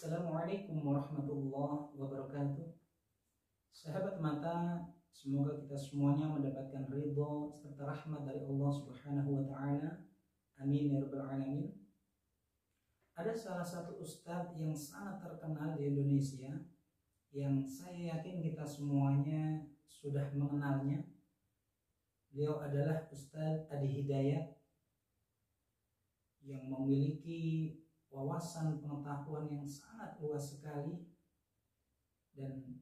Assalamualaikum warahmatullahi wabarakatuh. Sahabat mata, semoga kita semuanya mendapatkan ridho serta rahmat dari Allah Subhanahu wa taala. Amin ya rabbal alamin. Ada salah satu ustadz yang sangat terkenal di Indonesia yang saya yakin kita semuanya sudah mengenalnya. Beliau adalah Ustadz Adi Hidayat yang memiliki wawasan pengetahuan yang sangat luas sekali, dan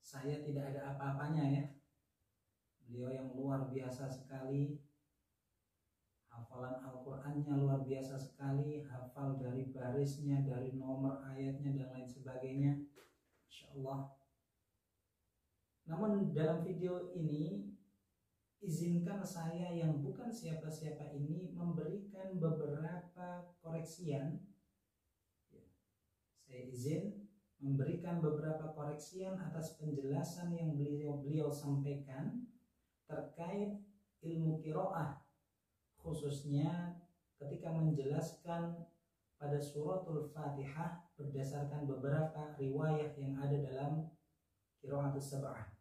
saya tidak ada apa-apanya ya. Beliau yang luar biasa sekali, hafalan Al-Qur'annya luar biasa sekali, hafal dari barisnya, dari nomor ayatnya dan lain sebagainya, Insya Allah. Namun dalam video ini izinkan saya yang bukan siapa-siapa ini memberikan beberapa koreksian. Saya izin memberikan beberapa koreksian atas penjelasan yang beliau sampaikan terkait ilmu qiraah, khususnya ketika menjelaskan pada suratul Fatihah berdasarkan beberapa riwayat yang ada dalam qiraatus sab'ah.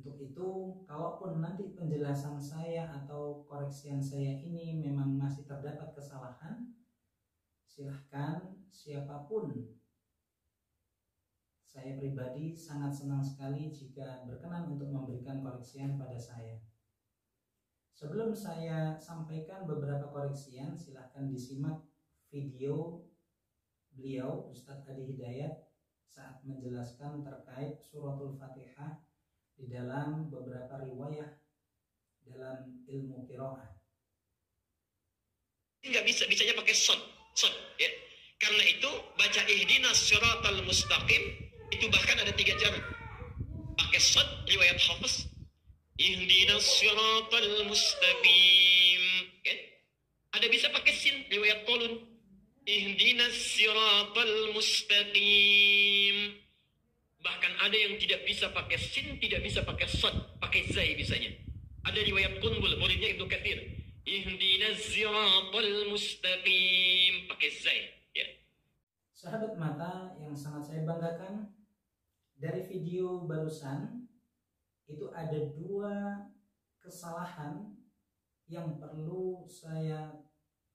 Untuk itu, kalaupun nanti penjelasan saya atau koreksian saya ini memang masih terdapat kesalahan, silahkan siapapun. Saya pribadi sangat senang sekali jika berkenan untuk memberikan koreksian pada saya. Sebelum saya sampaikan beberapa koreksian, silahkan disimak video beliau Ustadz Adi Hidayat saat menjelaskan terkait suratul Fatihah di dalam beberapa riwayat dalam ilmu qiraah. Nggak bisanya pakai shot ya. Karena itu baca ihdinas siratal mustaqim itu bahkan ada 3 cara. Pakai shot riwayat Hafiz, ihdinas siratal mustaqim ya. Ada bisa pakai sin riwayat Qulun, ihdinas siratal mustaqim. Bahkan ada yang tidak bisa pakai sin, tidak bisa pakai shot, pakai zai bisanya. Ada riwayat Qunbul, muridnya Ibnu Katsir, ihdinas siratal mustaqim, pakai zai ya. Sahabat mata yang sangat saya banggakan, dari video barusan itu ada 2 kesalahan yang perlu saya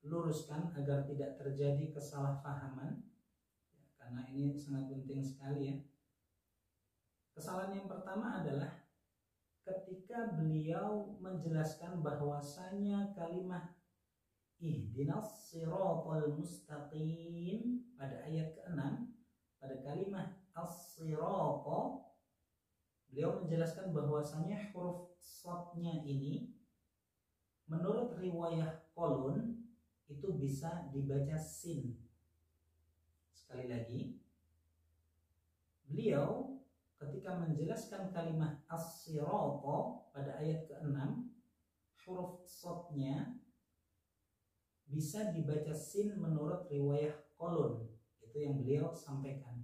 luruskan agar tidak terjadi kesalahpahaman, karena ini sangat penting sekali ya. Kesalahan yang pertama adalah ketika beliau menjelaskan bahwasanya kalimat ihdinas siratal mustaqim pada ayat ke-6, pada kalimat as-sirata, beliau menjelaskan bahwasanya huruf shadnya ini menurut riwayah Qulun itu bisa dibaca sin. Sekali lagi, beliau ketika menjelaskan kalimat as-sirata pada ayat ke-6, huruf shadnya bisa dibaca sin menurut riwayah Qulun. Itu yang beliau sampaikan.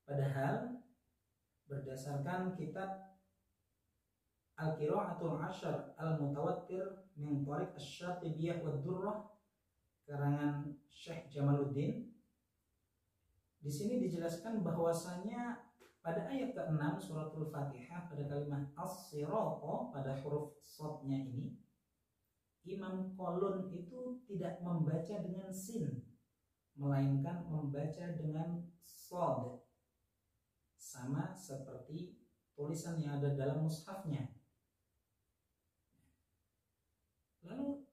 Padahal berdasarkan kitab Al-Qira'atul Ashar Al-Mutawattir min Tariq Asy-Syatibiyah wa Durrah karangan Syekh Jamaluddin, di sini dijelaskan bahwasanya pada ayat ke-6 suratul Fatihah pada kalimat as-sirata pada huruf shadnya ini, Imam Qulun itu tidak membaca dengan sin, melainkan membaca dengan shad, sama seperti tulisan yang ada dalam mushafnya. Lalu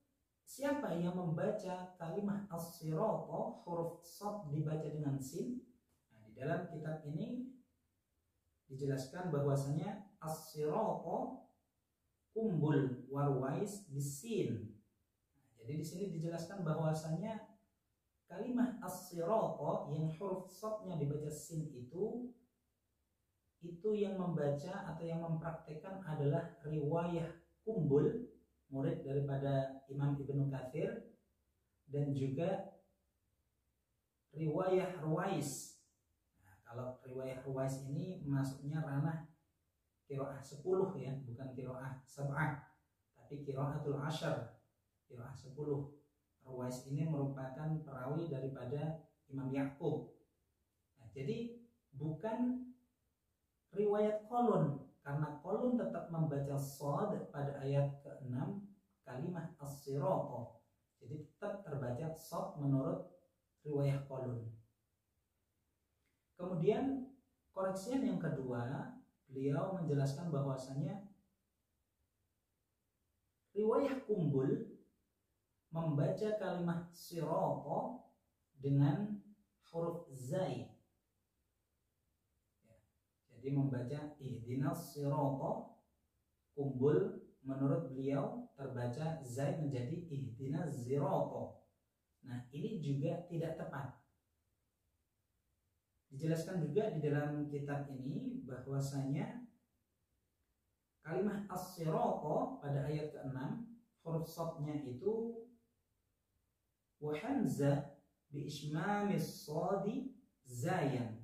siapa yang membaca kalimat as-sirata huruf shad dibaca dengan sin? Nah, di dalam kitab ini dijelaskan bahwasanya as-sirata kumbul warwais bisin. Nah, jadi di sini dijelaskan bahwasanya kalimat as-sirata yang huruf shadnya dibaca sin itu yang membaca atau yang mempraktekkan adalah riwayah Kumbul, murid daripada Imam Ibnu Katsir, dan juga riwayah Ruwais. Nah, kalau riwayah Ruwais ini masuknya ranah qiraah 10 ya, bukan qiraah sab'ah, tapi qiraatul ashar, qiraah 10. Ruwais ini merupakan perawi daripada Imam Ya'qub. Nah, jadi bukan riwayat Qalun, karena Qalun tetap membaca shad pada ayat ke-6 kalimah as-sirata. Jadi tetap terbaca shad menurut riwayat Qalun. Kemudian koreksian yang kedua, beliau menjelaskan bahwasanya riwayat Kumbul membaca kalimat sirata dengan huruf zai. Jadi membaca ihdinas sirata, Kumbul menurut beliau terbaca zai menjadi ihdinas zirata. Nah, ini juga tidak tepat. Dijelaskan juga di dalam kitab ini bahwasanya kalimat as-sirata pada ayat ke-6 huruf shadnya itu wa hamzah bi ismamis shadi zayan.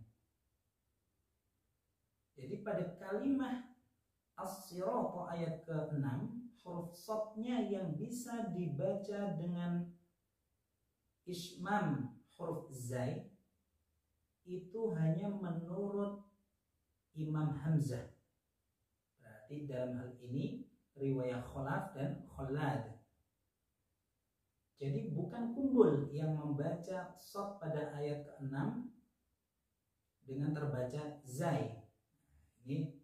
Jadi pada kalimat as-sirata ayat ke-6 huruf shadnya yang bisa dibaca dengan ismam huruf zai itu hanya menurut Imam Hamzah. Berarti dalam hal ini riwayat Khalaf dan Khalad. Jadi bukan Kumbul yang membaca shad pada ayat ke-6 dengan terbaca zai. Ini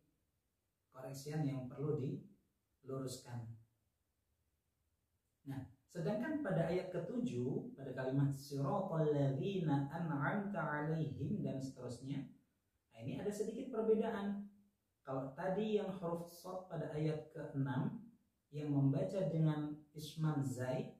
koreksian yang perlu diluruskan. Nah, sedangkan pada ayat ke-7 pada kalimat siratal ladzina an'amta 'alaihim dan seterusnya, nah ini ada sedikit perbedaan. Kalau tadi yang huruf shad pada ayat ke-6 yang membaca dengan isman zai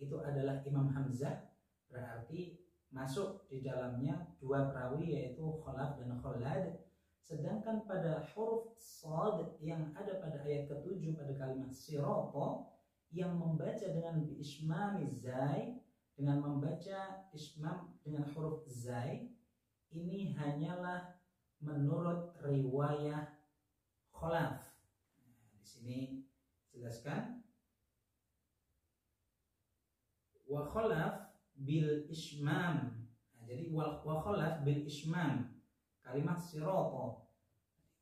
itu adalah Imam Hamzah, berarti masuk di dalamnya dua perawi yaitu Khalaf dan Khalad. Sedangkan pada huruf shad yang ada pada ayat ke-7 pada kalimat sirata yang membaca dengan ismam zai, dengan membaca ismam dengan huruf zai, ini hanyalah menurut riwayat Khalaf. Nah, di sini jelaskan wa khalaf bil ismam. Nah, jadi wa khalaf bil ismam kalimat sirata.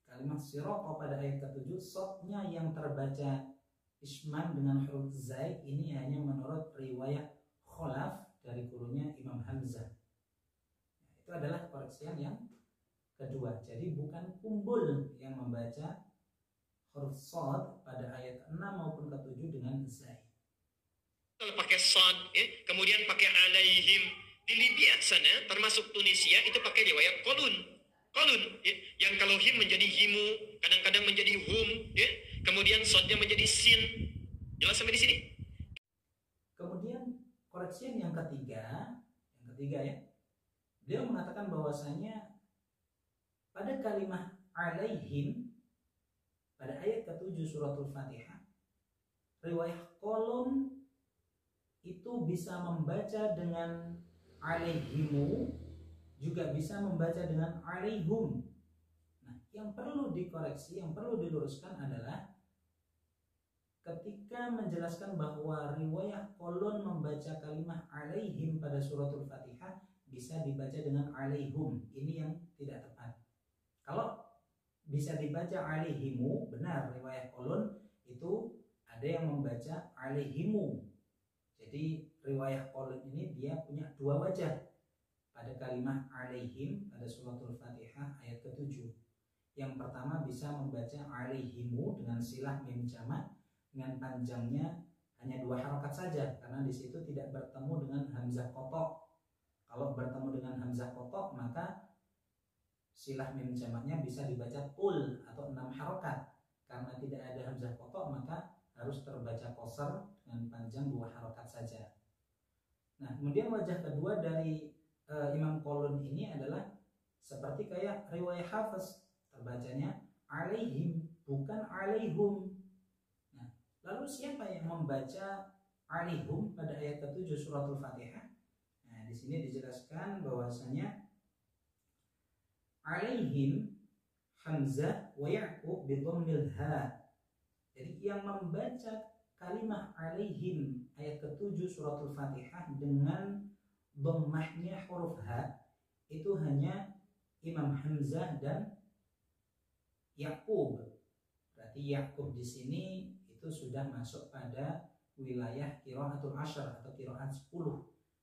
Kalimat sirata pada ayat ke-7 shadnya yang terbaca ismam dengan huruf zai ini hanya menurut riwayat Khalaf dari gurunya Imam Hamzah. Nah, itu adalah koreksian yang kedua. Jadi bukan Kumbul yang membaca huruf shad pada ayat 6 maupun ke-7 dengan zai. Kalau pakai shad, kemudian pakai alaihim, di Libya sana termasuk Tunisia itu pakai riwayat Qalun. Yang kalau him menjadi himu, kadang-kadang menjadi hum, kemudian shadnya menjadi sin. Jelas sampai di sini? Kemudian koreksian yang ketiga ya, beliau mengatakan bahwasanya pada kalimat alaihim pada ayat ke-7 suratul Fatihah, riwayat Qalun itu bisa membaca dengan alaihimu, juga bisa membaca dengan alaihum. Nah, yang perlu dikoreksi, yang perlu diluruskan adalah ketika menjelaskan bahwa riwayat Qalun membaca kalimat alaihim pada suratul Fatihah bisa dibaca dengan alaihum. Ini yang tidak tepat. Kalau bisa dibaca alaihimu, benar riwayat Qalun itu ada yang membaca alaihimu. Jadi riwayat Qalun ini dia punya dua wajah pada kalimat alaihim pada suratul Fatihah ayat ke-7. Yang pertama bisa membaca alaihimu dengan silah mim jamak dengan panjangnya hanya 2 harakat saja, karena di situ tidak bertemu dengan hamzah qotok. Kalau bertemu dengan hamzah qotok maka silah mim jamaknya bisa dibaca tul atau 6 harakat. Karena tidak ada hamzah qotok maka harus terbaca qasar dengan panjang 2 harakat saja. Nah, kemudian wajah kedua dari Imam Qalun ini adalah seperti kayak riwayat Hafiz, terbacanya alaihim bukan alaihum. Nah, lalu siapa yang membaca alaihum pada ayat ke-7 suratul Fatihah? Nah, di sini dijelaskan bahwasanya alaihim Hamzah wa Ya'qub bi dhammil ha. Jadi yang membaca kalimah alaihim ayat ke-7 suratul Fatihah dengan dhammahnya huruf H itu hanya Imam Hamzah dan Yaqub. Berarti Yaqub di sini itu sudah masuk pada wilayah qiraatul ashr atau qiraat 10.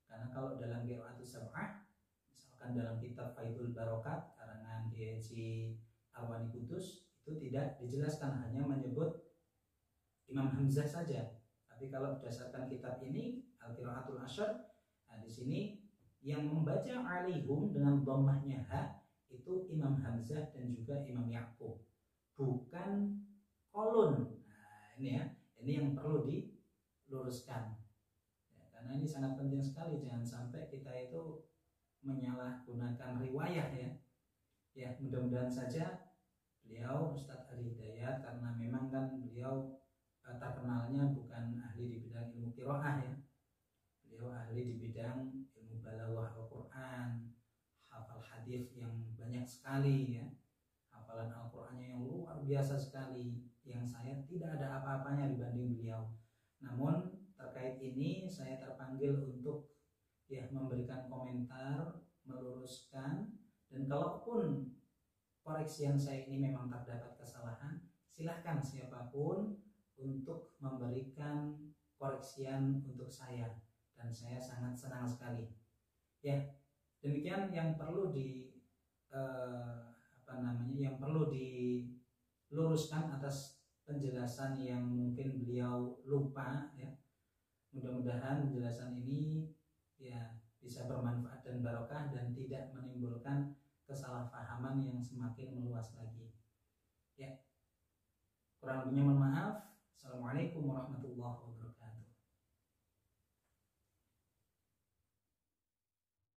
Karena kalau dalam qiraatul sab'ah, misalkan dalam kitab Faidul Barokat karangan Kiai Arwani Kudus, itu tidak dijelaskan, hanya menyebut Imam Hamzah saja. Tapi kalau berdasarkan kitab ini Al-Qiraatul Ashr, nah di sini yang membaca alaihum dengan dhammahnya ha itu Imam Hamzah dan juga Imam Yaqub, bukan kolun. Nah, ini ya, ini yang perlu diluruskan. Ya, karena ini sangat penting sekali, jangan sampai kita itu menyalahgunakan riwayah ya. Ya, mudah-mudahan saja beliau Ustadz Ali Hidayat, karena memang kan beliau terkenalnya bukan ahli di bidang ilmu qiraah ya. Beliau ahli di bidang ilmu balaghah Al-Qur'an, hafal hadis yang banyak sekali ya. Hafalan Al-Qur'annya yang luar biasa sekali, yang saya tidak ada apa-apanya dibanding beliau. Namun terkait ini saya terpanggil untuk ya memberikan komentar, meluruskan, dan kalaupun koreksian saya ini memang terdapat kesalahan, silahkan siapapun untuk memberikan koreksian untuk saya, dan saya sangat senang sekali. Ya, demikian yang perlu yang perlu diluruskan atas penjelasan yang mungkin beliau lupa ya. Mudah-mudahan penjelasan ini ya bisa bermanfaat dan barokah dan tidak menimbulkan kesalahpahaman yang semakin meluas lagi. Ya, kurang lebihnya mohon maaf. Assalamualaikum warahmatullahi wabarakatuh.